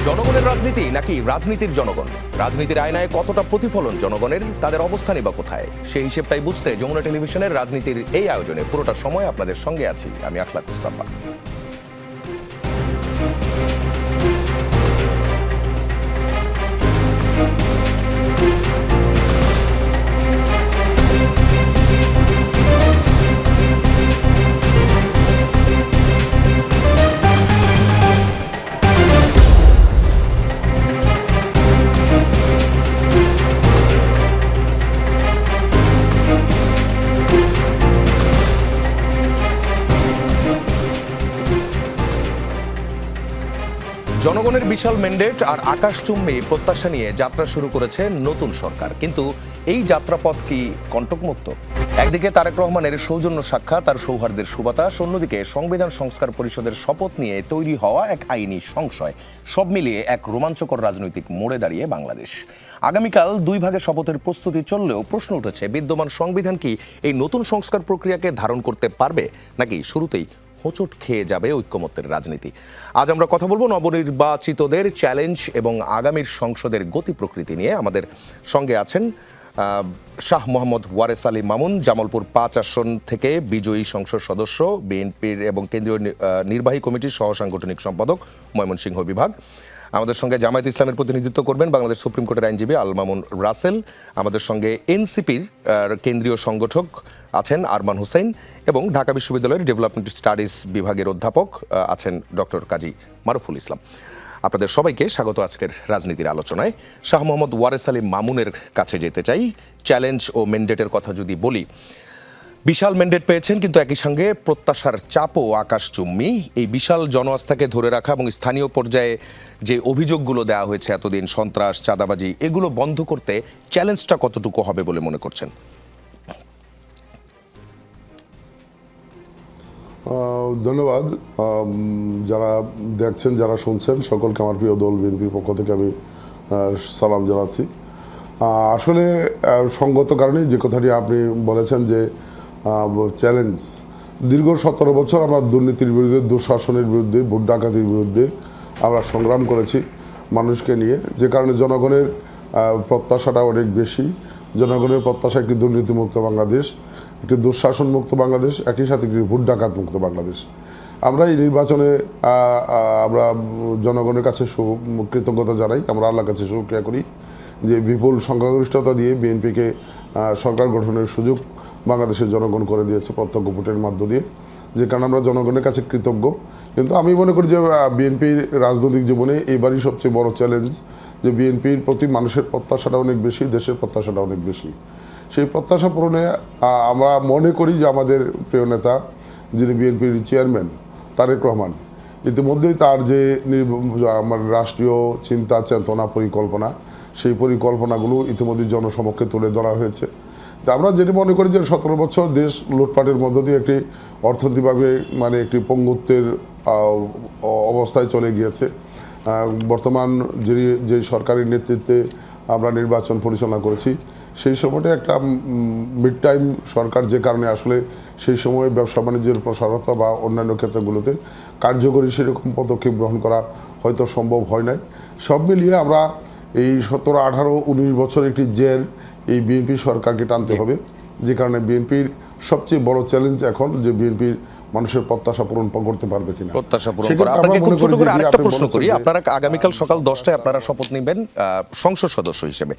জনগণের রাজনীতি নাকি রাজনীতির জনগণ? রাজনীতির আয়নায় কতটা প্রতিফলন জনগণের, তাদের অবস্থানই বা কোথায়? সেই হিসেবটাই বুঝতে যমুনা টেলিভিশনের রাজনীতির এই আয়োজনে পুরোটা সময় আপনাদের সঙ্গে আছি আমি আখলাক মুস্তাফা। জনগণের বিশাল ম্যান্ডেট আর আকাশচুম্বী প্রত্যাশা নিয়ে যাত্রা শুরু করেছে নতুন সরকার, কিন্তু এই যাত্রাপথ কি কণ্টকমুক্ত? একদিকে তারেক রহমানের সৌজন্য সাক্ষাৎ আর সৌহার্দ্যের সুবাতাস, অন্যদিকে সংবিধান সংস্কার পরিষদের শপথ নিয়ে তৈরি হওয়া এক আইনি সংশয়, সব মিলিয়ে এক রোমাঞ্চকর রাজনৈতিক মোড়ে দাঁড়িয়ে বাংলাদেশ। আগামীকাল দুই ভাগে শপথের প্রস্তুতি চললেও প্রশ্ন উঠেছে, বিদ্যমান সংবিধান কি এই নতুন সংস্কার প্রক্রিয়াকে ধারণ করতে পারবে, নাকি শুরুতেই হোঁচট খেয়ে যাবে ঐক্যমত্যের রাজনীতি? আজ আমরা কথা বলবো নবনির্বাচিতদের চ্যালেঞ্জ এবং আগামীর সংসদের গতি প্রকৃতি নিয়ে। আমাদের সঙ্গে আছেন শাহ মোহাম্মদ ওয়ারেস আলী মামুন, জামালপুর ৫ আসন থেকে বিজয়ী সংসদ সদস্য, বিএনপির এবং কেন্দ্রীয় নির্বাহী কমিটির সহ সাংগঠনিক সম্পাদক, ময়মনসিংহ বিভাগ। আমাদের সঙ্গে জামায়াত ইসলামের প্রতিনিধিত্ব করবেন বাংলাদেশ সুপ্রিম কোর্টের আইনজীবী আল মামুন রাসেল। আমাদের সঙ্গে এনসিপির কেন্দ্রীয় সংগঠক আছেন আরমান হোসেন এবং ঢাকা বিশ্ববিদ্যালয়ের ডেভেলপমেন্ট স্টাডিজ বিভাগের অধ্যাপক আছেন ডক্টর কাজী মারুফুল ইসলাম। আপনাদের সবাইকে স্বাগত আজকের রাজনীতির আলোচনায়। শাহ মোহাম্মদ ওয়ারেস আলী মামুনের কাছে যেতে চাই। চ্যালেঞ্জ ও ম্যান্ডেটের কথা যদি বলি, বিশাল ম্যান্ডেট পেয়েছেন, কিন্তু একই সঙ্গে প্রত্যাশার চাপও আকাশচুম্বী। এই বিশাল জনআস্থাকে ধরে রাখা এবং স্থানীয় পর্যায়ে যে অভিযোগগুলো দেওয়া হয়েছে এতদিন, সন্ত্রাস, চাঁদাবাজি, এগুলো বন্ধ করতে চ্যালেঞ্জটা কতটুকু হবে বলে মনে করছেন? ধন্যবাদ। যারা দেখছেন, যারা শুনছেন, সকলকে আমার প্রিয় দল বিএনপির পক্ষ থেকে আমি সালাম জানাচ্ছি। আসলে সঙ্গত কারণেই যে কথাটি আপনি বলেছেন যে চ্যালেঞ্জ, দীর্ঘ 17 বছর আমরা দুর্নীতির বিরুদ্ধে, দুঃশাসনের বিরুদ্ধে, ভোট ডাকাতির বিরুদ্ধে আমরা সংগ্রাম করেছি মানুষকে নিয়ে, যে কারণে জনগণের প্রত্যাশাটা অনেক বেশি। জনগণের প্রত্যাশা একটি দুর্নীতিমুক্ত বাংলাদেশ, একটি দুঃশাসন মুক্ত বাংলাদেশ, একই সাথে একটি ভোট ডাকাত মুক্ত বাংলাদেশ। আমরা এই নির্বাচনে আমরা জনগণের কাছে কৃতজ্ঞতা জানাই, আমরা আল্লাহর কাছে শুকরিয়া করি যে বিপুল সংখ্যাগরিষ্ঠতা দিয়ে বিএনপিকে সরকার গঠনের সুযোগ বাংলাদেশের জনগণ করে দিয়েছে প্রত্যক্ষ ভোটের মধ্য দিয়ে, যে কারণে আমরা জনগণের কাছে কৃতজ্ঞ। কিন্তু আমি মনে করি যে বিএনপির রাজনৈতিক জীবনে এবারই সবচেয়ে বড় চ্যালেঞ্জ যে বিএনপির প্রতি মানুষের প্রত্যাশাটা অনেক বেশি, দেশের প্রত্যাশাটা অনেক বেশি। সেই প্রত্যাশা পূরণে আমরা মনে করি যে আমাদের প্রিয় নেতা, যিনি বিএনপির চেয়ারম্যান তারেক রহমান, ইতিমধ্যেই তার যে আমার রাষ্ট্রীয় চিন্তা চেতনা পরিকল্পনা, সেই পরিকল্পনাগুলো ইতিমধ্যে জনসমক্ষে তুলে ধরা হয়েছে। তা আমরা যেটি মনে করি যে 17 বছর দেশ লুটপাটের মধ্য দিয়ে একটি অর্থনৈতিকভাবে একটি পঙ্গুত্বের অবস্থায় চলে গিয়েছে। বর্তমান যে সরকারি নেতৃত্বে আমরা নির্বাচন পরিচালনা করেছি, সেই সময়টা একটা মিড টাইম সরকার, যে কারণে আসলে সেই সময়ে ব্যবসা বাণিজ্যের প্রসারতা বা অন্যান্য ক্ষেত্রগুলোতে কার্যকরী সেরকম পদক্ষেপ গ্রহণ করা হয়তো সম্ভব হয় নাই। সব মিলিয়ে আমরা এই 17, 18, 19 বছর একটি জেল এই বিএনপি সরকারকে টানতে হবে, যে কারণে বিএনপির সবচেয়ে বড় চ্যালেঞ্জ এখন যে বিএনপির মানুষের প্রত্যাশা পূরণ করতে পারবে কিনা। প্রত্যাশা পূরণ করা। আপনাকে খুব ছোট করে আরেকটা প্রশ্ন করি। আপনারা আগামীকাল সকাল 10টায় আপনারা শপথ নেবেন সংসদ সদস্য হিসেবে,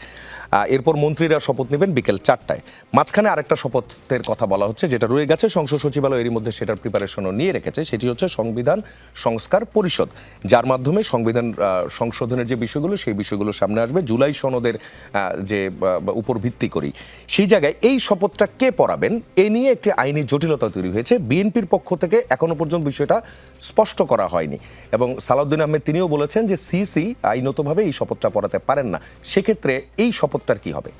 এরপর মন্ত্রীরা শপথ নেবেন বিকেল 4টায়। মাঝখানে আরেকটা শপথের কথা বলা হচ্ছে, যেটা রয়ে গেছে, সংসদ সচিবালয় এরই মধ্যে সেটার প্রিপারেশনও নিয়ে রেখেছে। সেটি হচ্ছে সংবিধান সংস্কার পরিষদ, যার মাধ্যমে সংবিধান সংশোধনের যে বিষয়গুলো, সেই বিষয়গুলো সামনে আসবে জুলাই সনদের যে উপর ভিত্তি করি। সেই জায়গায় এই শপথটা কে পড়াবেন, এ নিয়ে একটি আইনি জটিলতা তৈরি হয়েছে। বিএনপির পক্ষ থেকে এখনো পর্যন্ত বিষয়টা স্পষ্ট করা হয়নি, এবং সালাউদ্দিন আহমেদ তিনিও বলেছেন যে সিসি আইনতভাবে এই শপথটা পড়াতে পারেন না। সেক্ষেত্রে এই শপথটার কি হবে?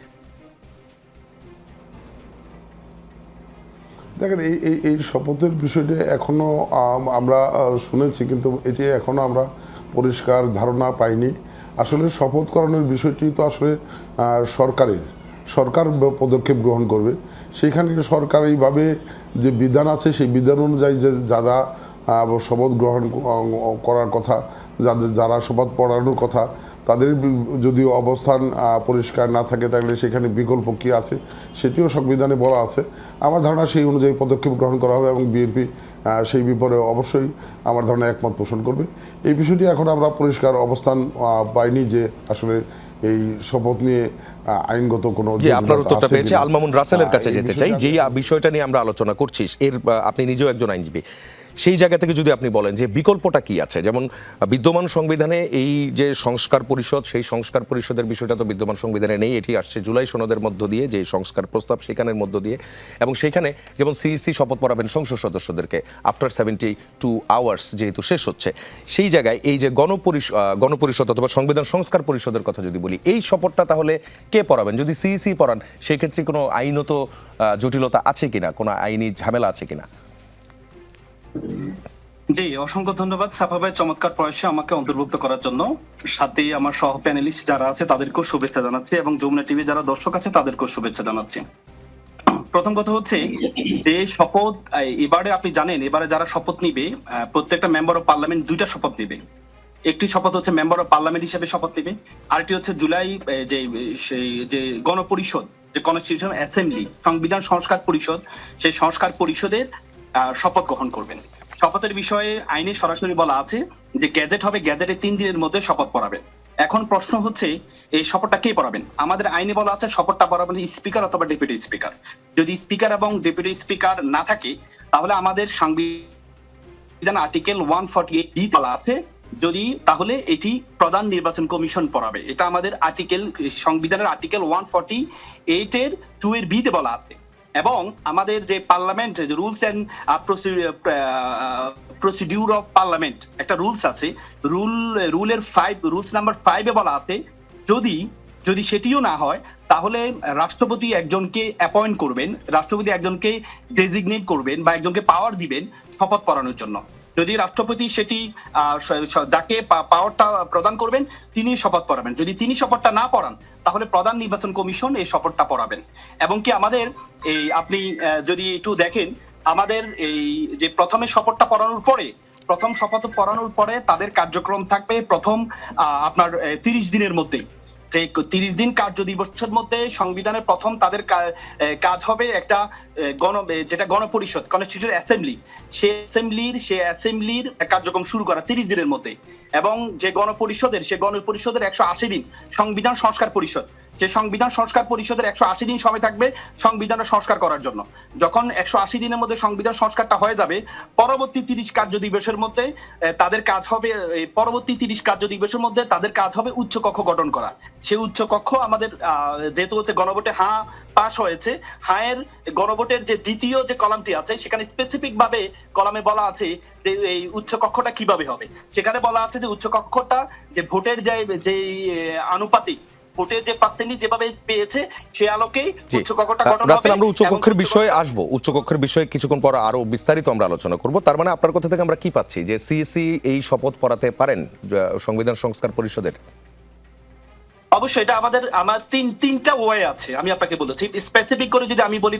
দেখেন, এই শপথের বিষয়টি এখনো আমরা শুনেছি, কিন্তু এটি এখনো আমরা পরিষ্কার ধারণা পাইনি। আসলে শপথ করানোর বিষয়টি তো আসলে সরকার পদক্ষেপ গ্রহণ করবে। সেখানে সরকারিভাবে যে বিধান আছে, সেই বিধান অনুযায়ী যে যারা শপথ গ্রহণ করার কথা, যারা শপথ পড়ানোর কথা তাদের যদি অবস্থান পরিষ্কার না থাকে তাহলে সেখানে বিকল্প কী আছে সেটিও সংবিধানে বলা আছে। আমার ধারণা সেই অনুযায়ী পদক্ষেপ গ্রহণ করা হবে এবং বিএনপি সেই ব্যাপারে অবশ্যই আমার ধারণা একমত পোষণ করবে। এই বিষয়টি এখন আমরা পরিষ্কার অবস্থান পাইনি যে আসলে এই শপথ নিয়ে আইনগত কোনো যে আপনার উত্তরটা পেয়েছে আলমামুন রাসেলের কাছে যেতে চাই, যেই বিষয়টা নিয়ে আমরা আলোচনা করছি এর আপনি নিজেও একজন আইনজীবী, সেই জায়গা থেকে যদি আপনি বলেন যে বিকল্পটা কি আছে। যেমন বিদ্যমান সংবিধানে এই যে সংস্কার পরিষদ, সেই সংস্কার পরিষদের বিষয়টা তো বিদ্যমান সংবিধানে নেই, এটি আসছে জুলাই সনদের মধ্য দিয়ে যে সংস্কার প্রস্তাব সেখানের মধ্য দিয়ে, এবং সেখানে যেমন সিইসি শপথ পড়াবেন সংসদ সদস্যদেরকে আফটার 72 আওয়ার্স যেহেতু শেষ হচ্ছে, সেই জায়গায় এই যে গণপরিষদ অথবা সংবিধান সংস্কার পরিষদের কথা যদি বলি, এই শপথটা তাহলে কে পড়াবেন? যদি সিইসি পড়ান সেই ক্ষেত্রে কোনো আইনত জটিলতা আছে কিনা, কোনো আইনি ঝামেলা আছে কিনা? জি, অসংখ্য ধন্যবাদ সাফা ভাই চমৎকার প্রয়াসে আমাকে অন্তর্ভুক্ত করার জন্য। সাথে আমার সহ প্যানেলিস্ট যারা আছে তাদেরকেও শুভেচ্ছা জানাচ্ছি এবং যমুনা টিভি যারা দর্শক আছে তাদেরকেও শুভেচ্ছা জানাচ্ছি। প্রথম কথা হচ্ছে যে শপথ এবারে আপনি জানেন এবারে যারা শপথ নিবে প্রত্যেকটা মেম্বার অফ পার্লামেন্ট 2টা শপথ নিবে। একটি শপথ হচ্ছে মেম্বার অফ পার্লামেন্ট হিসেবে শপথ নিবে, আরেকটি হচ্ছে জুলাই যে গণপরিষদ, যে কনস্টিটিউশন অ্যাসেম্বলি, সংবিধান সংস্কার পরিষদ, সেই সংস্কার পরিষদের শপথ গ্রহণ করবেন। শপথের বিষয়ে আইনে সরাসরি বলা আছে যে গ্যাজেট হবে, গ্যাজেটে 3 দিনের মধ্যে শপথ পড়াবেন। এখন প্রশ্ন হচ্ছে এই শপথটা কে পড়াবেন? আমাদের আইনে বলা আছে শপথটা পড়াবেন স্পিকার অথবা ডেপুটি স্পিকার। যদি স্পিকার এবং ডেপুটি স্পিকার না থাকে তাহলে আমাদের সংবিধান আর্টিকেল 148 বলা আছে যদি, তাহলে এটি প্রধান নির্বাচন কমিশন পড়াবে। এটা আমাদের আর্টিকেল, সংবিধানের আর্টিকেল 148 এর 2 এর বিতে বলা আছে। এবং আমাদের যে পার্লামেন্ট যে rules and procedure of parliament একটা রুলস আছে, রুলস নাম্বার 5 এ বলা আছে যদি সেটিও না হয় তাহলে রাষ্ট্রপতি একজনকে অ্যাপয়েন্ট করবেন, রাষ্ট্রপতি একজনকে ডেজিগনেট করবেন বা একজনকে পাওয়ার দিবেন শপথ করানোর জন্য। যদি রাষ্ট্রপতি সেটি যাকে পাওয়ারটা প্রদান করবেন তিনি শপথ পড়াবেন। যদি তিনি শপথটা না পড়ান তাহলে প্রধান নির্বাচন কমিশন এই শপথটা পড়াবেন। এবং কি আমাদের এই আপনি যদি একটু দেখেন আমাদের এই যে প্রথমে শপথটা পড়ানোর পরে, প্রথম শপথ পড়ানোর পরে তাদের কার্যক্রম থাকবে প্রথম আপনার 30 দিনের মধ্যেই। যে 30 দিন কার্য দিবসের মধ্যে সংবিধানের প্রথম তাদের কাজ হবে একটা যেটা গণপরিষদ, কনস্টিটিউশন অ্যাসেম্বলি, সে অ্যাসেম্বলির কার্যক্রম শুরু করা 30 দিনের মধ্যে। এবং যে গণপরিষদের 180 দিন সংবিধান সংস্কার পরিষদ, যে সংবিধান সংস্কার পরিষদের 180 দিন সময় থাকবে সংবিধানের সংস্কার করার জন্য। যখন 180 দিনের মধ্যে সংবিধান সংস্কারটা হয়ে যাবে, পরবর্তী 30 কার্য দিবসের মধ্যে তাদের কাজ হবে, পরবর্তী 30 কার্য দিবসের মধ্যে তাদের কাজ হবে উচ্চ কক্ষ গঠন করা। সেই উচ্চ কক্ষ আমাদের যেহেতু হচ্ছে গণভোটে হ্যাঁ পাস হয়েছে, হায়ের গণভোটের যে দ্বিতীয় যে কলামটি আছে সেখানে স্পেসিফিক ভাবে কলামে বলা আছে যে এই উচ্চ কক্ষটা কিভাবে হবে। সেখানে বলা আছে যে উচ্চ কক্ষটা যে ভোটের যে আনুপাতিক ভোটের যে পার্সেন্টেজ যেভাবে পেয়েছে সে আলোকেই উচ্চ কক্ষটা গঠন হবে। রাসেল, আমরা উচ্চ কক্ষের বিষয়ে আসবো, উচ্চ কক্ষের বিষয়ে কিছুক্ষণ পর আরো বিস্তারিত আমরা আলোচনা করব। তার মানে আপনার কথা থেকে আমরা কি পাচ্ছি যে সিইসি এই শপথ পড়াতে পারেন সংবিধান সংস্কার পরিষদের? অবশ্যই এটা আমার তিনটা ওয়ে আছে, আমি আপনাকে বলেছি স্পেসিফিক করে। যদি আমি বলি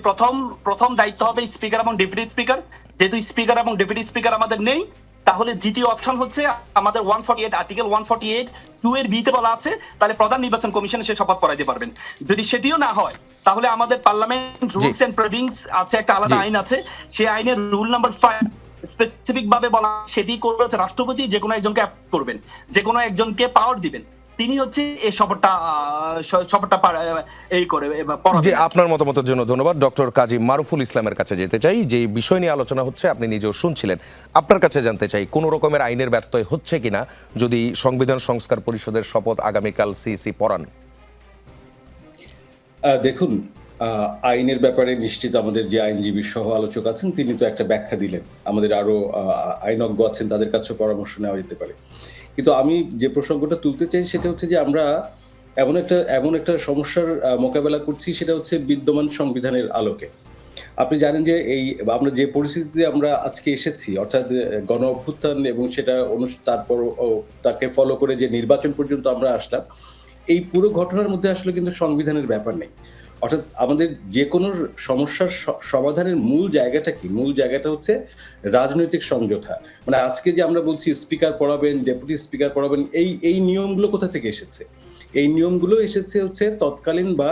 প্রথম দায়িত্ব হবে স্পিকার এবং ডেপুটি স্পিকার। যেহেতু স্পিকার এবং ডেপুটি স্পিকার আমাদের নেই, তাহলে দ্বিতীয় অপশন হচ্ছে আমাদের 148 আর্টিকেল 148 2 এর বিতে বলা আছে তাহলে প্রধান নির্বাচন কমিশনে সে শপথ পড়াইতে পারবেন। যদি সেটিও না হয় তাহলে আমাদের পার্লামেন্ট রুলস এন্ড প্রসিডিংস আছে, একটা আলাদা আইন আছে, সেই আইনের রুল নাম্বার 5 স্পেসিফিক ভাবে বলা সেটি করবে হচ্ছে রাষ্ট্রপতি যে কোনো একজনকে অ্যাপয়েন্ট করবেন, যে কোনো একজনকে পাওয়ার দিবেন, তিনি হচ্ছে এই শপথটা এই করে। যে আপনার মতামতের জন্য ধন্যবাদ। ডক্টর কাজী মারুফুল ইসলামের কাছে যেতে চাই, যে বিষয় নিয়ে আলোচনা হচ্ছে আপনি নিজেও শুনছিলেন, আপনার কাছে জানতে চাই কোন রকমের আইনের ব্যত্যয় হচ্ছে কিনা যদি সংবিধান সংস্কার পরিষদের শপথ আগামীকাল সিইসি পড়ান। দেখুন, আইনের ব্যাপারে নিশ্চিত আমাদের যে আইনজীবী সহ আলোচক আছেন তিনি তো একটা ব্যাখ্যা দিলেন, আমাদের আরো আইনজ্ঞ আছেন তাদের কাছে পরামর্শ নেওয়া যেতে পারে। কিন্তু আমি যে প্রসঙ্গটা তুলতে চাই সেটা হচ্ছে যে আমরা এমন একটা সমস্যার মোকাবেলা করছি, সেটা হচ্ছে বিদ্যমান সংবিধানের আলোকে। আপনি জানেন যে আমরা যে পরিস্থিতিতে আমরা আজকে এসেছি, অর্থাৎ গণ অভ্যুত্থান এবং সেটা তারপর তাকে ফলো করে যে নির্বাচন পর্যন্ত আমরা আসলাম, এই পুরো ঘটনার মধ্যে আসলে কিন্তু সংবিধানের ব্যাপার নেই। অর্থাৎ আমাদের যে কোনো সমস্যার সমাধানের মূল জায়গাটা কি? মূল জায়গাটা হচ্ছে রাজনৈতিক সমঝোতা। মানে আজকে যে আমরা বলছি স্পিকার পড়াবেন, ডেপুটি স্পিকার পড়াবেন, এই নিয়মগুলো কোথা থেকে এসেছে? এই নিয়মগুলো এসেছে হচ্ছে তৎকালীন বা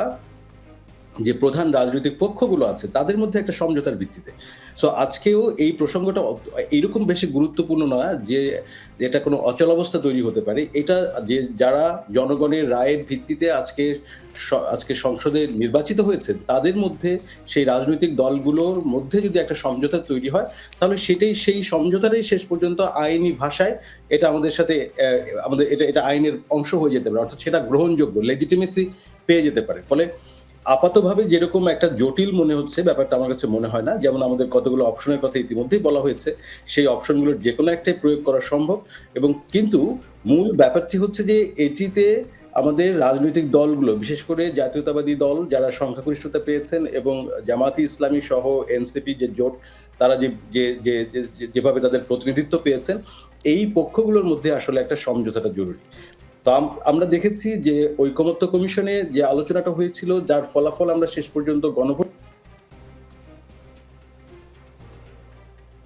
যে প্রধান রাজনৈতিক পক্ষগুলো আছে তাদের মধ্যে একটা সমঝোতার ভিত্তিতে। সো আজকেও এই প্রসঙ্গটা এইরকম বেশি গুরুত্বপূর্ণ নয় যে এটা কোনো অচলাবস্থা তৈরি হতে পারে। এটা যে যারা জনগণের রায়ের ভিত্তিতে আজকে সংসদে নির্বাচিত হয়েছে তাদের মধ্যে সেই রাজনৈতিক দলগুলোর মধ্যে যদি একটা সমঝোতা তৈরি হয় তাহলে সেই সমঝোতাটাই শেষ পর্যন্ত আইনি ভাষায় এটা আমাদের সাথে আমাদের এটা আইনের অংশ হয়ে যেতে পারে, অর্থাৎ সেটা গ্রহণযোগ্য লেজিটিমেসি পেয়ে যেতে পারে। ফলে আপাতভাবে যেরকম একটা জটিল মনে হচ্ছে ব্যাপারটা আমার কাছে মনে হয় না। যেমন আমাদের কতগুলো অপশনের কথা ইতিমধ্যেই বলা হয়েছে, সেই অপশনগুলোর যে কোনো একটাই প্রয়োগ করা সম্ভব। এবং কিন্তু মূল ব্যাপারটি হচ্ছে যে এটিতে আমাদের রাজনৈতিক দলগুলো, বিশেষ করে জাতীয়তাবাদী দল যারা সংখ্যাগরিষ্ঠতা পেয়েছেন এবং জামায়াতে ইসলামী সহ এনসিপি যে জোট, তারা যেভাবে তাদের প্রতিনিধিত্ব পেয়েছেন, এই পক্ষগুলোর মধ্যে আসলে একটা সমঝোতাটা জরুরি। তো আমরা দেখেছি যে ঐকমত্য কমিশনে যে আলোচনাটা হয়েছিল, যার ফলাফল আমরা শেষ পর্যন্ত গণভোট,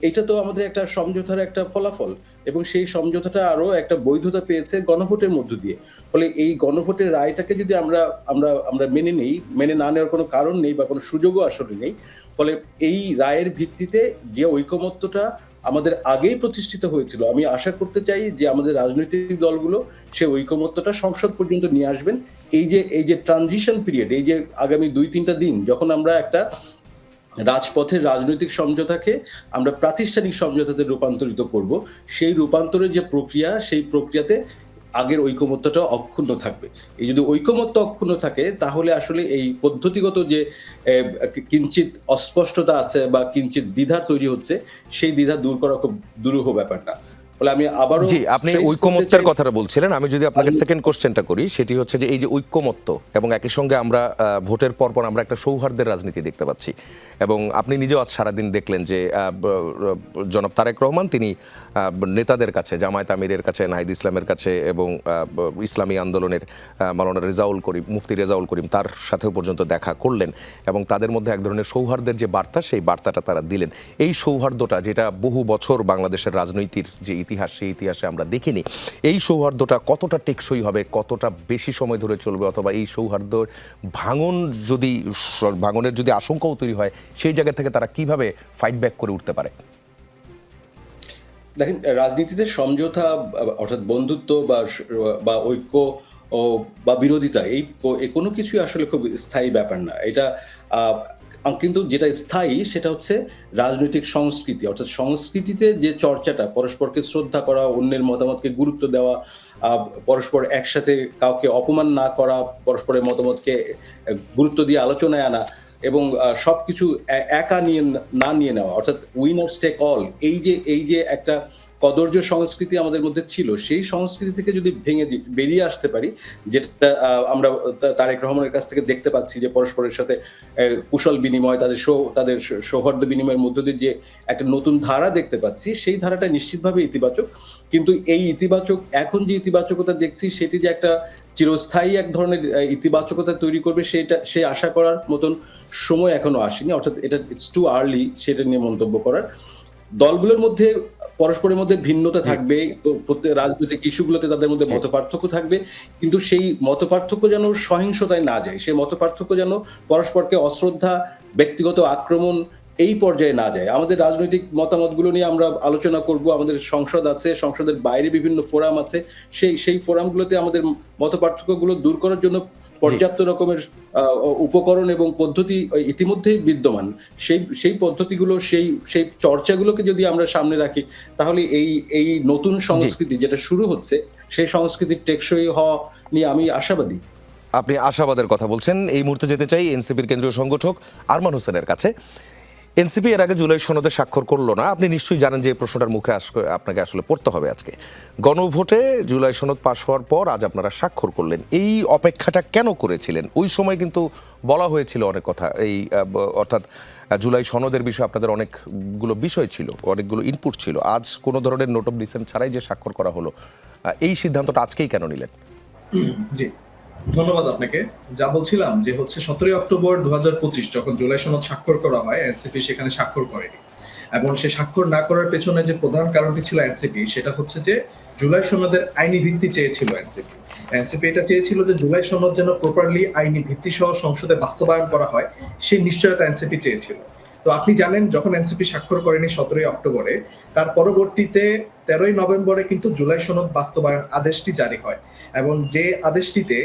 এটা তো আমাদের একটা সমঝোতার একটা ফলাফল এবং সেই সমঝোতাটা আরো একটা বৈধতা পেয়েছে গণভোটের মধ্য দিয়ে। ফলে এই গণভোটের রায়টাকে যদি আমরা মেনে নেই, মেনে না নেওয়ার কোনো কারণ নেই বা কোনো সুযোগও আসলে নেই। ফলে এই রায়ের ভিত্তিতে যে ঐকমত্যটা আমাদের আগেই প্রতিষ্ঠিত হয়েছিল, আমি আশা করতে চাই যে আমাদের রাজনৈতিক দলগুলো সেই ঐকমত্যটা সংসদ পর্যন্ত নিয়ে আসবেন। এই যে ট্রানজিশন পিরিয়ড, এই যে আগামী 2-3টা দিন যখন আমরা একটা রাজপথের রাজনৈতিক সমঝোতাকে আমরা প্রাতিষ্ঠানিক সমঝোতাতে রূপান্তরিত করব, সেই রূপান্তরের যে প্রক্রিয়া, সেই প্রক্রিয়াতে আগের ঐকমত্যটা অক্ষুণ্ণ থাকবে। এই যদি ঐকমত্য অক্ষুণ্ণ থাকে তাহলে আসলে এই পদ্ধতিগত যে কিঞ্চিত অস্পষ্টতা আছে বা কিঞ্চিত দ্বিধা তৈরি হচ্ছে, সেই দ্বিধা দূর করা খুব দুরূহ ব্যাপার না। ফলে আমি আবারও জি, আপনি ঐকমত্যের কথাটা বলছিলেন, আমি যদি আপনাকে সেকেন্ড কোশ্চেনটা করি, সেটি হচ্ছে যে এই যে ঐকমত্য এবং একই সঙ্গে আমরা ভোটের পরপর আমরা একটা সৌহার্দ্যের রাজনীতি দেখতে পাচ্ছি এবং আপনি নিজেও আজ সারাদিন দেখলেন যে জনাব তারেক রহমান তিনি নেতাদের কাছে, জামায়াত আমিরের কাছে, নাহিদ ইসলামের কাছে এবং ইসলামী আন্দোলনের মাওলানা রেজাউল করিম, মুফতি রেজাউল করিম, তার সাথেও পর্যন্ত দেখা করলেন এবং তাদের মধ্যে এক ধরনের সৌহার্দ্যের যে বার্তা, সেই বার্তাটা তারা দিলেন। এই সৌহার্দ্যটা যেটা বহু বছর বাংলাদেশের রাজনীতির যে ইতিহাস, সেই ইতিহাসে আমরা দেখিনি, এই সৌহার্দ্যটা কতটা টেকসই হবে, কতটা বেশি সময় ধরে চলবে, অথবা এই সৌহার্দ্যর ভাঙনের যদি আশঙ্কাও তৈরি হয়, সেই জায়গা থেকে তারা কিভাবে ফাইট ব্যাক করে উঠতে পারে? দেখেন, রাজনীতিতে সমঝোতা অর্থাৎ বন্ধুত্ব বা ঐক্য বা বিরোধিতা, এই কোনো কিছুই আসলে খুব স্থায়ী ব্যাপার না। এটা কিন্তু যেটা স্থায়ী সেটা হচ্ছে রাজনৈতিক সংস্কৃতি, অর্থাৎ সংস্কৃতিতে যে চর্চাটা, পরস্পরকে শ্রদ্ধা করা, অন্যের মতামতকে গুরুত্ব দেওয়া, পরস্পর একসাথে কাউকে অপমান না করা, পরস্পরের মতামতকে গুরুত্ব দিয়ে আলোচনায় আনা এবং সবকিছু একা না নিয়ে নেওয়া, অর্থাৎ উইনার্স টেক অল, এই যে একটা কদর্য সংস্কৃতি আমাদের মধ্যে ছিল, সেই সংস্কৃতি থেকে যদি বেরিয়ে আসতে পারি, যেটা আমরা তারেক রহমানের কাছ থেকে দেখতে পাচ্ছি যে পরস্পরের সাথে কুশল বিনিময়, তাদের সৌহার্দ্য বিনিময়ের মধ্য দিয়ে যে একটা নতুন ধারা দেখতে পাচ্ছি, সেই ধারাটা নিশ্চিতভাবে ইতিবাচক। কিন্তু এই এখন যে ইতিবাচকতা দেখছি, সেটি যে একটা চিরস্থায়ী এক ধরনের ইতিবাচকতা তৈরি করবে, সে আশা করার মতন সময় এখনো আসেনি। অর্থাৎ ইটস টু আর্লি সেটা নিয়ে মন্তব্য করার। দলগুলোর মধ্যে পরস্পরের মধ্যে ভিন্নতা থাকবে, তো প্রত্যেক রাজনৈতিক ইস্যুগুলোতে তাদের মধ্যে মতপার্থক্য থাকবে, কিন্তু সেই মতপার্থক্য যেন সহিংসতায় না যায়, সেই মতপার্থক্য যেন পরস্পরকে অশ্রদ্ধা, ব্যক্তিগত আক্রমণ এই পর্যায়ে না যায়। আমাদের রাজনৈতিক মতামতগুলো নিয়ে আমরা আলোচনা করব, আমাদের সংসদ আছে, সংসদের বাইরে বিভিন্ন ফোরাম আছে, সেই ফোরামগুলোতে আমাদের মতপার্থক্যগুলো দূর করার জন্য পর্যাপ্ত রকমের উপকরণ এবং পদ্ধতি ইতিমধ্যেই বিদ্যমান। সেই পদ্ধতিগুলো, সেই চর্চাগুলোকে যদি আমরা সামনে রাখি, তাহলে এই নতুন সংস্কৃতি যেটা শুরু হচ্ছে, সেই সংস্কৃতির টেকসই হওয়া নিয়ে আমি আশাবাদী। আপনি আশাবাদের কথা বলছেন। এই মুহূর্তে যেতে চাই এনসিপির কেন্দ্রীয় সংগঠক আরমান হোসেনের কাছে। এনসিপি এর আগে জুলাই সনদে স্বাক্ষর করলো না, আপনি নিশ্চয়ই জানেন যে এই প্রশ্নটার মুখে আপনাকে আসলে পড়তে হবে আজকে। গণভোটে জুলাই সনদ পাশ হওয়ার পর আজ আপনারা স্বাক্ষর করলেন, এই অপেক্ষাটা কেন করেছিলেন? ওই সময় কিন্তু বলা হয়েছিল অনেক কথা, অর্থাৎ জুলাই সনদের বিষয়ে আপনাদের অনেকগুলো বিষয় ছিল, অনেকগুলো ইনপুট ছিল। আজ কোনো ধরনের নোট অফ ডিসেন্ট ছাড়াই যে স্বাক্ষর করা হলো, এই সিদ্ধান্তটা আজকেই কেন নিলেন? জি, ধন্যবাদ আপনাকে। যা বলছিলাম যে হচ্ছে 17 অক্টোবর 2025 যখন জুলাই সনদ স্বাক্ষর করা হয়, এনসিপি সেখানে স্বাক্ষর করেনি। এবং সে স্বাক্ষর না করার পেছনে যে প্রধান কারণটি ছিল এনসিপি, সেটা হচ্ছে যে জুলাই সনদের আইনি ভিত্তি চেয়েছিল এনসিপি। এনসিপি এটা চেয়েছিল যে জুলাই সনদ যেন প্রপারলি আইনি ভিত্তি সহ সংসদে বাস্তবায়ন করা হয়, সেই নিশ্চয়তা এনসিপি চেয়েছিল। তো আপনি জানেন যখন এনসিপি স্বাক্ষর করেনি 17 অক্টোবরে, তার পরবর্তীতে 13 নভেম্বরে কিন্তু জুলাই সনদ বাস্তবায়ন আদেশটি জারি হয়। এবং যে আদেশটিতে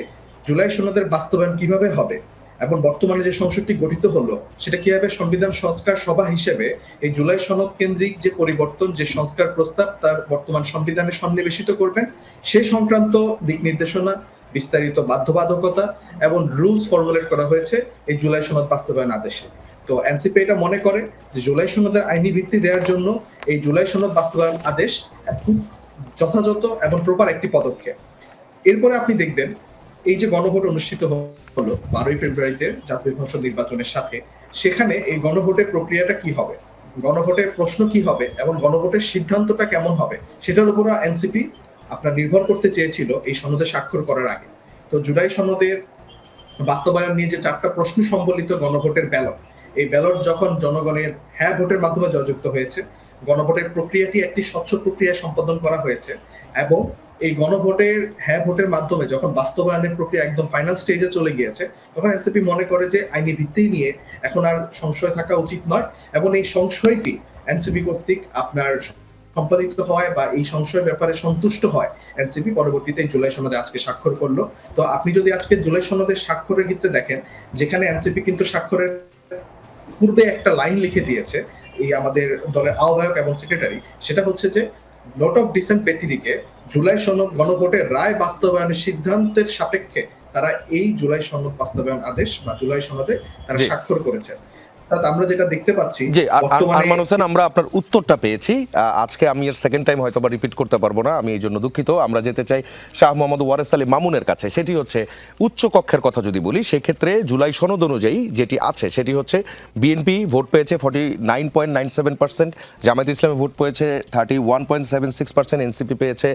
জুলাই সনদের বাস্তবায়ন কিভাবে হবে এবং বর্তমানে যে সংসদটি গঠিত হলো সেটা কিভাবে সংবিধান সংস্কার সভা হিসেবে এই জুলাই সনদ কেন্দ্রিক যে পরিবর্তন, যে সংস্কার প্রস্তাব তার বর্তমান সংবিধানে সন্নিবেশিত করবেন, সে সংক্রান্ত দিক নির্দেশনা, বিস্তারিত বাধ্যবাধকতা এবং রুলস ফর্মুলেট করা হয়েছে এই জুলাই সনদ বাস্তবায়ন আদেশে। তো এনসিপি এটা মনে করে যে জুলাই সনদের আইনি ভিত্তি দেওয়ার জন্য এই জুলাই সনদ বাস্তবায়ন আদেশ খুব যথাযথ এবং প্রপার একটি পদক্ষেপ। এরপরে আপনি দেখবেন এই যে গণভোট অনুষ্ঠিত হলো 12 ফেব্রুয়ারিতে জাতীয় সংসদ নির্বাচনের সাথে, সেখানে এই গণভোটের প্রক্রিয়াটা কি হবে, গণভোটের প্রশ্ন কি হবে এবং গণভোটের সিদ্ধান্তটা কেমন হবে, সেটার উপর এনসিপি আপনার নির্ভর করতে চেয়েছিল এই সনদে স্বাক্ষর করার আগে। তো জুলাই সনদের বাস্তবায়ন নিয়ে যে 4টা প্রশ্ন সম্বলিত গণভোটের ব্যালট, এই ব্যালট যখন জনগণের হ্যাঁ ভোটের মাধ্যমে জয়যুক্ত হয়েছে, গণভোটের প্রক্রিয়াটি একটি স্বচ্ছ প্রক্রিয়ায় সম্পাদন করা হয়েছে এবং এই গণভোটের হ্যাঁ ভোটের মাধ্যমে যখন বাস্তবায়নের প্রক্রিয়া একদম ফাইনাল স্টেজে চলে গিয়েছে, তখন এনসিপি মনে করে যে আইনি ভিত্তি নিয়ে এখন আর সংশয় থাকা উচিত নয় এবং এই সংশয়টি এনসিপি কর্তৃক আপনার সম্পাদিত হয় বা এই সংশয়ের ব্যাপারে সন্তুষ্ট হয় এনসিপি, পরবর্তীতে এই জুলাই সনদে আজকে স্বাক্ষর করলো। তো আপনি যদি আজকে জুলাই সনদের স্বাক্ষরের ক্ষেত্রে দেখেন, যেখানে এনসিপি কিন্তু স্বাক্ষরের পূর্বে একটা লাইন লিখে দিয়েছে এই আমাদের দলের আহ্বায়ক এবং সেক্রেটারি, সেটা হচ্ছে যে নোট অফ ডিসেন্ট ব্যতিরিকে জুলাই সনদ গণভোটের রায় বাস্তবায়নের সিদ্ধান্তের সাপেক্ষে তারা এই জুলাই সনদ বাস্তবায়ন আদেশ বা জুলাই সনদে তারা স্বাক্ষর করেছে। আমরা যেটা দেখতে পাচ্ছি জি, আরমান হোসেন, আমরা আপনার উত্তরটা পেয়েছি। আজকে আমি এর সেকেন্ড টাইম হয়তো বা রিপিট করতে পারবো না, আমি এই জন্য দুঃখিত। আমরা যেতে চাই শাহ মোহাম্মদ ওয়ারেস আলী মামুনের কাছে। সেটি হচ্ছে উচ্চ কক্ষের কথা যদি বলি, সেক্ষেত্রে জুলাই সনদ অনুযায়ী যেটি আছে সেটি হচ্ছে বিএনপি ভোট পেয়েছে 49.97%, জামায়াত ইসলামী ভোট পেয়েছে 31.76%, এনসিপি পেয়েছে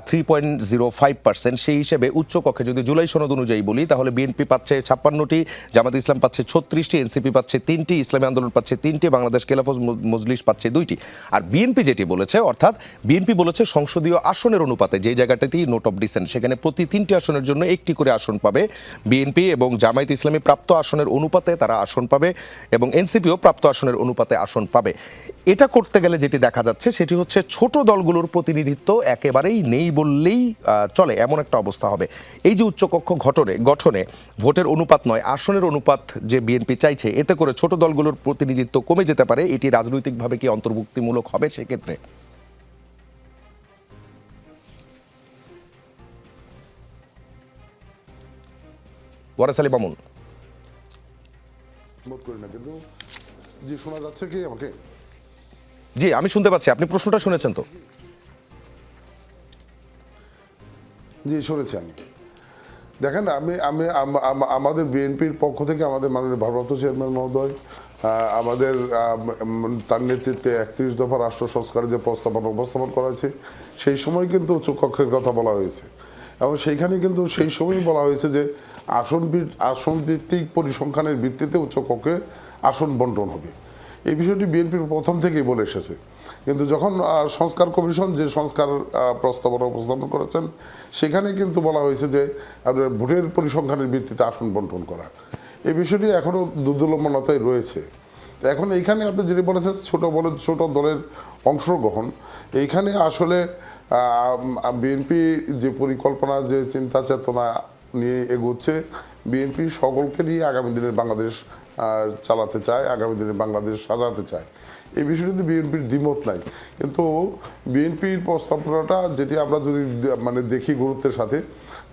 3.05%। সেই হিসেবে উচ্চ কক্ষে যদি জুলাই সনদ অনুযায়ী বলি, তাহলে বিএনপি পাচ্ছে 56টি, জামায়াত ইসলাম পাচ্ছে 36টি, এনসিপি পাচ্ছে 3টি, ইসলামী আন্দোলন পাচ্ছে 3টি, বাংলাদেশ খেলাফত মজলিস পাচ্ছে 2টি। আর বিএনপি যেটি বলেছে, অর্থাৎ বিএনপি বলেছে সংসদীয় আসনের অনুপাতে যে জায়গাটাতেই নোট অফ ডিসেন্ট, সেখানে প্রতি 3টি আসনের জন্য 1টি করে আসন পাবে বিএনপি, এবং জামায়াত ইসলামী প্রাপ্ত আসনের অনুপাতে তারা আসন পাবে এবং এনসিপিও প্রাপ্ত আসনের অনুপাতে আসন পাবে। এটা করতে গেলে যেটি দেখা যাচ্ছে সেটি হচ্ছে ছোট দলগুলোর প্রতিনিধিত্ব একেবারেই নেই বললেই চলে, এমন একটা অবস্থা হবে। এই যে উচ্চকক্ষ গঠনে ভোটের অনুপাত নয়, আসনের অনুপাত যে বিএনপি চাইছে, এতে করে ছোট দলগুলোর প্রতিনিধিত্ব কমে যেতে পারে। এটি রাজনৈতিকভাবে কি অন্তর্ভুক্তিমূলক হবে সেক্ষেত্রে? ওয়ারেস আলী মামুন। বোধ করি না, কিন্তু জি শোনা যাচ্ছে কি আমাকে? জি, আমি শুনতে পাচ্ছি। আপনি প্রশ্নটা শুনেছেন তো? জি শুনেছি আমি। দেখেন, আমাদের বিএনপির পক্ষ থেকে আমাদের মাননীয় ভারপ্রাপ্ত চেয়ারম্যান মহোদয় আমাদের তার নেতৃত্বে 31 দফা রাষ্ট্র সংস্কারের যে প্রস্তাবনা উপস্থাপন করা হয়েছে, সেই সময় কিন্তু উচ্চকক্ষের কথা বলা হয়েছে এবং সেইখানে কিন্তু সেই সময়ই বলা হয়েছে যে আসন ভিত্তিক পরিসংখ্যানের ভিত্তিতে উচ্চকক্ষে আসন বন্টন হবে। এই বিষয়টি বিএনপির প্রথম থেকেই বলে এসেছে, কিন্তু যখন সংস্কার কমিশন যে সংস্কার প্রস্তাবনা উপস্থাপন করেছেন, সেখানে কিন্তু বলা হয়েছে যে আপনার ভোটের পরিসংখ্যানের ভিত্তিতে আসন বন্টন করা। এই বিষয়টি এখনও দুর্দলমনতায় রয়েছে। এখন এইখানে আপনি যেটি বলেছেন ছোট দলের অংশগ্রহণ, এইখানে আসলে বিএনপি যে পরিকল্পনা, যে চিন্তা চেতনা নিয়ে এগোচ্ছে, বিএনপি সকলকে নিয়ে আগামী দিনের বাংলাদেশ চালাতে চায়, আগামী দিনে বাংলাদেশ সাজাতে চায়। এই বিষয়টিতে বিএনপির দ্বিমত নাই, কিন্তু বিএনপির প্রস্তাবনাটা যেটি আমরা যদি দেখি গুরুত্বের সাথে,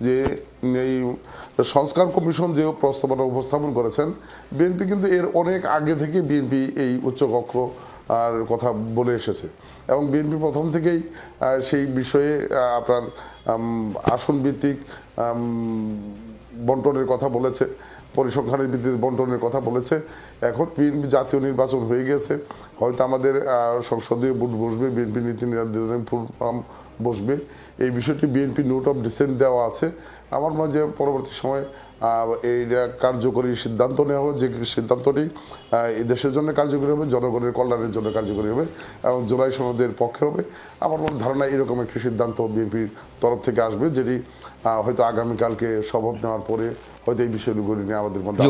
যে এই সংস্কার কমিশন যে প্রস্তাবনা উপস্থাপন করেছেন, বিএনপি কিন্তু এর অনেক আগে থেকে বিএনপি এই উচ্চকক্ষ আর কথা বলে এসেছে এবং বিএনপি প্রথম থেকেই সেই বিষয়ে আপনার আসন ভিত্তিক বন্টনের কথা বলেছে, পরিসংখ্যানের ভিত্তিতে বন্টনের কথা বলেছে। এখন বিএনপি জাতীয় নির্বাচন হয়ে গেছে, হয়তো আমাদের সংসদীয় ভোট বসবে, বিএনপি নীতি নির্ধারণী ফোরাম বসবে। এই বিষয়টি বিএনপি নোট অফ ডিসেন্ট দেওয়া আছে, আমার মনে হয় যে পরবর্তী সময়ে এই কার্যকরী সিদ্ধান্ত নেওয়া হবে, যে সিদ্ধান্তটি এই দেশের জন্য কার্যকরী হবে, জনগণের কল্যাণের জন্য কার্যকরী হবে এবং জুলাই সনদের পক্ষে হবে। আমার মনে ধারণা এরকম একটি সিদ্ধান্ত বিএনপির তরফ থেকে আসবে, যেটি হয়তো আগামীকালকে শপথ নেওয়ার পরে হয়তো এই বিষয়গুলি নিয়ে আমাদের মধ্যে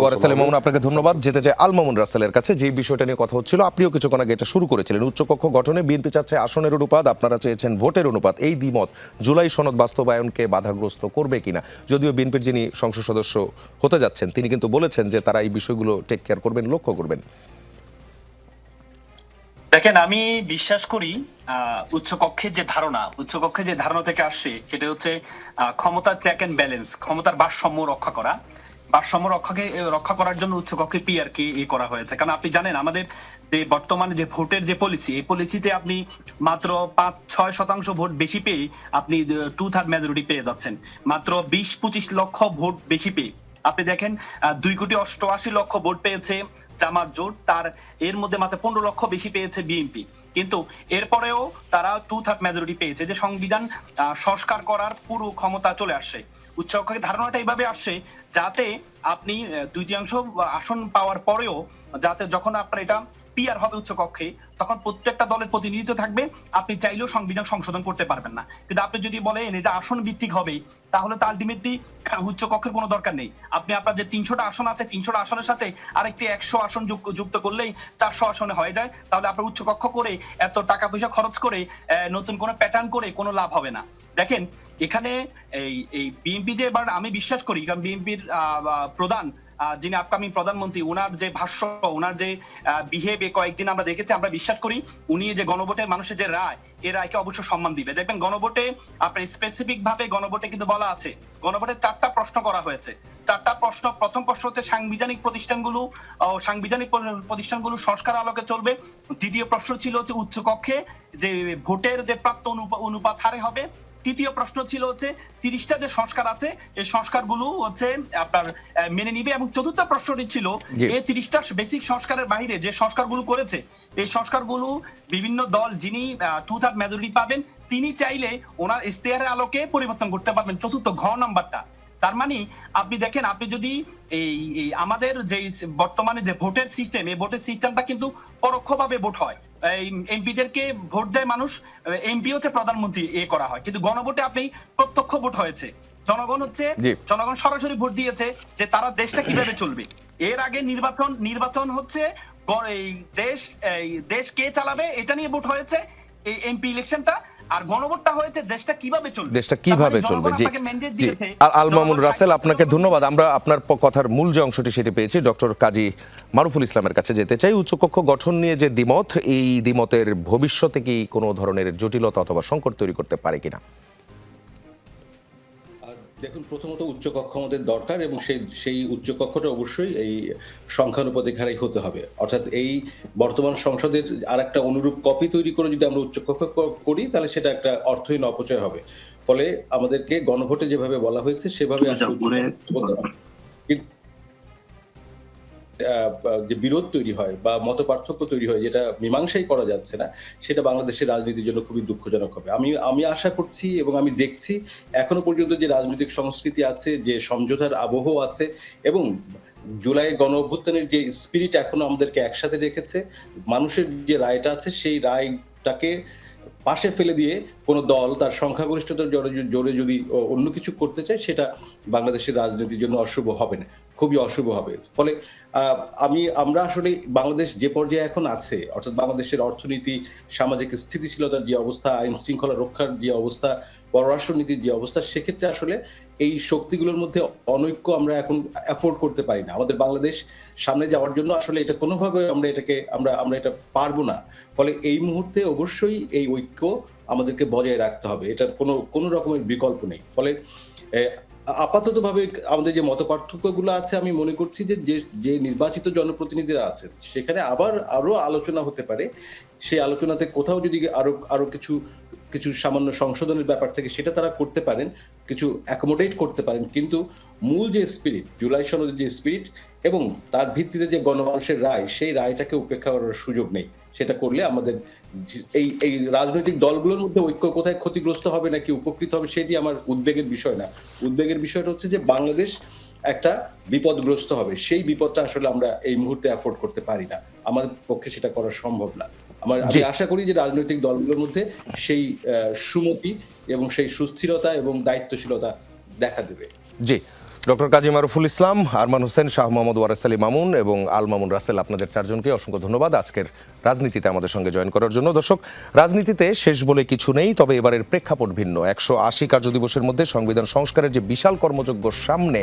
মামুন, আপনাকে ধন্যবাদ। যেতে চাই আল মামুন রাসেলের কাছে। যে বিষয়টা নিয়ে কথা হচ্ছিল, আপনিও কিছুক্ষণ আগে এটা শুরু করেছিলেন। উচ্চকক্ষ গঠনে বিএনপি চাচ্ছে আসনের অনুপাত, আপনারা চেয়েছেন ভোটের অনুপাত। এই দ্বিমত জুলাই সনদ বাস্তবায়নকে বাধাগ্রস্ত করবে কিনা? যদিও বিএনপির যিনি সংসদ সদস্য হতে যাচ্ছেন তিনি কিন্তু বলেছেন যে তারা এই বিষয়গুলো টেক কেয়ার করবেন, লক্ষ্য করবেন। দেখেন, আমি বিশ্বাস করি উচ্চকক্ষের যে ধারণা থেকে আসছে সেটা হচ্ছে ক্ষমতার ট্র্যাক অ্যান্ড ব্যালেন্স, ক্ষমতার ভারসাম্য রক্ষা করা। ভারসাম্য রক্ষা করার জন্য উচ্চকক্ষে পিআর কে করা হয়েছে। কারণ আপনি জানেন আমাদের যে বর্তমানে যে ভোটের যে পলিসি, এই পলিসিতে আপনি মাত্র 5-6% ভোট বেশি পেয়ে আপনি 2/3 মেজরিটি পেয়ে যাচ্ছেন। মাত্র 20-25 লক্ষ ভোট বেশি পেয়ে আপনি দেখেন 2,88,00,000 ভোট পেয়েছে জামাত জোট, তার এর মধ্যে মাত্র 15 লক্ষ বেশি পেয়েছে বিএনপি। কিন্তু এরপরেও তারা 2/3 মেজরিটি পেয়েছে, যে সংবিধান সংস্কার করার পুরো ক্ষমতা চলে আসছে। উচ্চকক্ষের ধারণাটা এইভাবে আসছে যাতে আপনি 2/3 আসন পাওয়ার পরেও যাতে যখন আপনার এটা পিআর হবে উচ্চকক্ষে, তখন প্রত্যেকটা দলের প্রতিনিধিত্ব থাকবে, আপনি চাইলেও সংবিধান সংশোধন করতে পারবেন না। কিন্তু আপনি যদি বলেন এটা আসন ভিত্তিক হবে, তাহলে তো আলটিমেটলি উচ্চকক্ষের কোনো দরকার নেই। আপনি আপনার যে 300টা আসন আছে, 300টা আসনের সাথে আরেকটি 100 আসন যুক্ত করলেই 400 আসনে হয়ে যায়। তাহলে আপনার উচ্চকক্ষ করে এত টাকা পয়সা খরচ করে নতুন কোনো প্যাটার্ন করে কোনো লাভ হবে না। দেখেন এখানে এই বিএনপি যে এবার, আমি বিশ্বাস করি, কারণ বিএনপির প্রধান যিনি আপকামিং প্রধানমন্ত্রী, ওনার যে ভাষ্য, ওনার যে বিহেভ কয়েকদিন আমরা দেখেছি, আমরা বিশ্বাস করি উনি যে গণভোটে মানুষের যে রায়, এই রায়কে অবশ্য সম্মান দিবে। দেখবেন গণভোটে আপনার স্পেসিফিক ভাবে গণভোটে কিন্তু বলা আছে, গণভোটে 4টা প্রশ্ন করা হয়েছে। 4টা প্রশ্ন, প্রথম প্রশ্ন হচ্ছে সাংবিধানিক প্রতিষ্ঠানগুলো সংস্কার আলোকে চলবে। দ্বিতীয় প্রশ্ন ছিল হচ্ছে উচ্চকক্ষে যে ভোটের যে প্রাপ্ত অনুপাত হারে হবে। তৃতীয় প্রশ্ন ছিল হচ্ছে 30টা যে সংস্কার আছে এই সংস্কারগুলো হচ্ছে আপনার মেনে নিবে। এবং চতুর্থ প্রশ্নটি ছিল এই 30টা বেসিক সংস্কারের বাইরে যে সংস্কারগুলো করেছে, এই সংস্কারগুলো বিভিন্ন দল যিনি 2/3 মেজরিটি পাবেন তিনি চাইলে ওনার ইশতেহারের আলোকে পরিবর্তন করতে পারবেন, চতুর্থ ঘ নাম্বারটা। তার মানে আপনি দেখেন, আপনি যদি এই আমাদের যে বর্তমানে যে ভোটের সিস্টেম, এই ভোটের সিস্টেমটা কিন্তু পরোক্ষভাবে ভোট হয়। এমপিদেরকে ভোট দেয় মানুষ, এমপি হচ্ছে প্রধানমন্ত্রী করা হয়। কিন্তু গণভোটে আপনি প্রত্যক্ষ ভোট হয়েছে, জনগণ সরাসরি ভোট দিয়েছে যে তারা দেশটা কিভাবে চলবে। এর আগে নির্বাচন হচ্ছে দেশ কে চালাবে এটা নিয়ে ভোট হয়েছে, এই এমপি ইলেকশনটা। আর গণভোটটা হয়েছে দেশটা কিভাবে চলবে। জি, আল মামুন রাসেল, আপনাকে ধন্যবাদ। আমরা আপনার কথার মূল যে অংশটি সেটি পেয়েছি। ডক্টর কাজী মারুফুল ইসলামের কাছে যেতে চাই। উচ্চকক্ষ গঠন নিয়ে যে দ্বিমত, এই দ্বিমতের ভবিষ্যতে কি কোনো ধরনের জটিলতা অথবা সংকট তৈরি করতে পারে কিনা? দেখুন, প্রথমত উচ্চকক্ষ আমাদের দরকার এবং সেই উচ্চকক্ষটা অবশ্যই এই সংখ্যানুপাতিক হারেই হতে হবে। অর্থাৎ এই বর্তমান সংসদের আর একটা অনুরূপ কপি তৈরি করে যদি আমরা উচ্চকক্ষ করি তাহলে সেটা একটা অর্থহীন অপচয় হবে। ফলে আমাদেরকে গণভোটে যেভাবে বলা হয়েছে সেভাবে আসলে হতে হবে। যে বিরোধ তৈরি হয় বা মত পার্থক্য তৈরি হয়, যেটা মীমাংসাই করা যাচ্ছে না, সেটা বাংলাদেশের রাজনীতির জন্য খুবই দুঃখজনক হবে। আমি আশা করছি এবং আমি দেখছি এখনো পর্যন্ত যে রাজনৈতিক সংস্কৃতি আছে, যে সমঝোতার আবহ আছে এবং জুলাই গণ অভ্যুত্থানের যে স্পিরিট এখনো আমাদেরকে একসাথে রেখেছে, মানুষের যে রায়টা আছে সেই রায়টাকে পাশে ফেলে দিয়ে কোনো দল তার সংখ্যাগরিষ্ঠতার জোরে যদি অন্য কিছু করতে চায়, সেটা বাংলাদেশের রাজনীতির জন্য অশুভ হবে না, খুবই অশুভ হবে। ফলে আমরা আসলে বাংলাদেশ যে পর্যায়ে এখন আছে, অর্থাৎ বাংলাদেশের অর্থনীতি, সামাজিক স্থিতিশীলতার যে অবস্থা, আইন শৃঙ্খলা রক্ষার যে অবস্থা, পররাষ্ট্রনীতির যে অবস্থা, সেক্ষেত্রে আসলে এই শক্তিগুলোর মধ্যে অনৈক্য আমরা এখন অ্যাফোর্ড করতে পারি না। আমাদের বাংলাদেশ সামনে যাওয়ার জন্য আসলে এটা কোনোভাবে আমরা এটা পারবো না। ফলে এই মুহূর্তে অবশ্যই এই ঐক্য আমাদেরকে বজায় রাখতে হবে, এটার কোনো রকমের বিকল্প নেই। ফলে আপাততভাবে আমাদের যে মত পার্থক্যগুলো আছে, আমি মনে করছি যে নির্বাচিত জনপ্রতিনিধিরা আছেন সেখানে আরো আলোচনা হতে পারে। সেই আলোচনাতে কোথাও যদি আরো কিছু সামান্য সংশোধনের ব্যাপার থেকে সেটা তারা করতে পারেন, কিছু অ্যাকোমোডেট করতে পারেন। কিন্তু মূল যে স্পিরিট, জুলাই সনদের যে স্পিরিট এবং তার ভিত্তিতে যে গণমানুষের রায়, সেই রায়টাকে উপেক্ষা করার সুযোগ নেই। সেটা করলে আমাদের এই রাজনৈতিক দলগুলোর মধ্যে ঐক্য কোথায় ক্ষতিগ্রস্ত হবে নাকি উপকৃত হবে সেটি আমার উদ্বেগের বিষয় না। উদ্বেগের বিষয়টা হচ্ছে যে বাংলাদেশ একটা বিপদগ্রস্ত হবে, সেই বিপদটা আসলে আমরা এই মুহূর্তে অ্যাফোর্ড করতে পারি না, আমাদের পক্ষে সেটা করা সম্ভব না। আমি আশা করি যে রাজনৈতিক দলগুলোর মধ্যে সেই সুমতি এবং সেই সুস্থিরতা এবং দায়িত্বশীলতা দেখা দেবে। জি, ডক্টর কাজী মারুফুল ইসলাম, আরমান হোসেন, শাহ মোহাম্মদ ওয়ারেস আলী মামুন এবং আল মামুন রাসেল, আপনাদের চারজনকে অসংখ্য ধন্যবাদ আজকের রাজনীতিতে আমাদের সঙ্গে জয়েন করার জন্য। দর্শক, রাজনীতিতে শেষ বলে কিছু নেই, তবে এবারের প্রেক্ষাপট ভিন্ন। 180 কার্যদিবসের মধ্যে সংবিধান সংস্কারের যে বিশাল কর্মযজ্ঞ সামনে,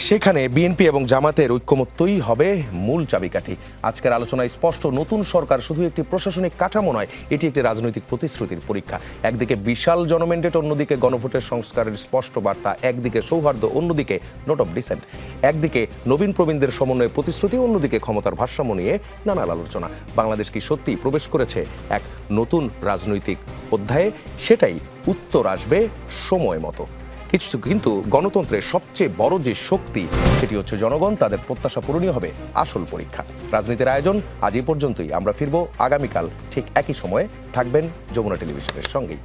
সেখানে বিএনপি এবং জামাতের ঐক্যমত্যই হবে মূল চাবিকাঠি। আজকের আলোচনায় স্পষ্ট, নতুন সরকার শুধু একটি প্রশাসনিক কাঠামো নয়, এটি একটি রাজনৈতিক প্রতিশ্রুতির পরীক্ষা। একদিকে বিশাল জনমেন্ডেট, অন্যদিকে গণভোটের সংস্কারের স্পষ্ট বার্তা। একদিকে সৌহার্দ্য, অন্যদিকে নোট অফ ডিসেন্ট। একদিকে নবীন প্রবীণদের সমন্বয়ে প্রতিশ্রুতি, অন্যদিকে ক্ষমতার ভারসাম্য নিয়ে নানান আলোচনা। বাংলাদেশ কি সত্যি প্রবেশ করেছে এক নতুন রাজনৈতিক অধ্যায়ে? সেটাই উত্তর আসবে সময় মতো। কিন্তু গণতন্ত্রের সবচেয়ে বড় যে শক্তি, সেটি হচ্ছে জনগণ। তাদের প্রত্যাশা পূরণই হবে আসল পরীক্ষা। রাজনীতির আয়োজন আজ এই পর্যন্তই। আমরা ফিরব আগামীকাল ঠিক একই সময়ে। থাকবেন যমুনা টেলিভিশনের সঙ্গেই।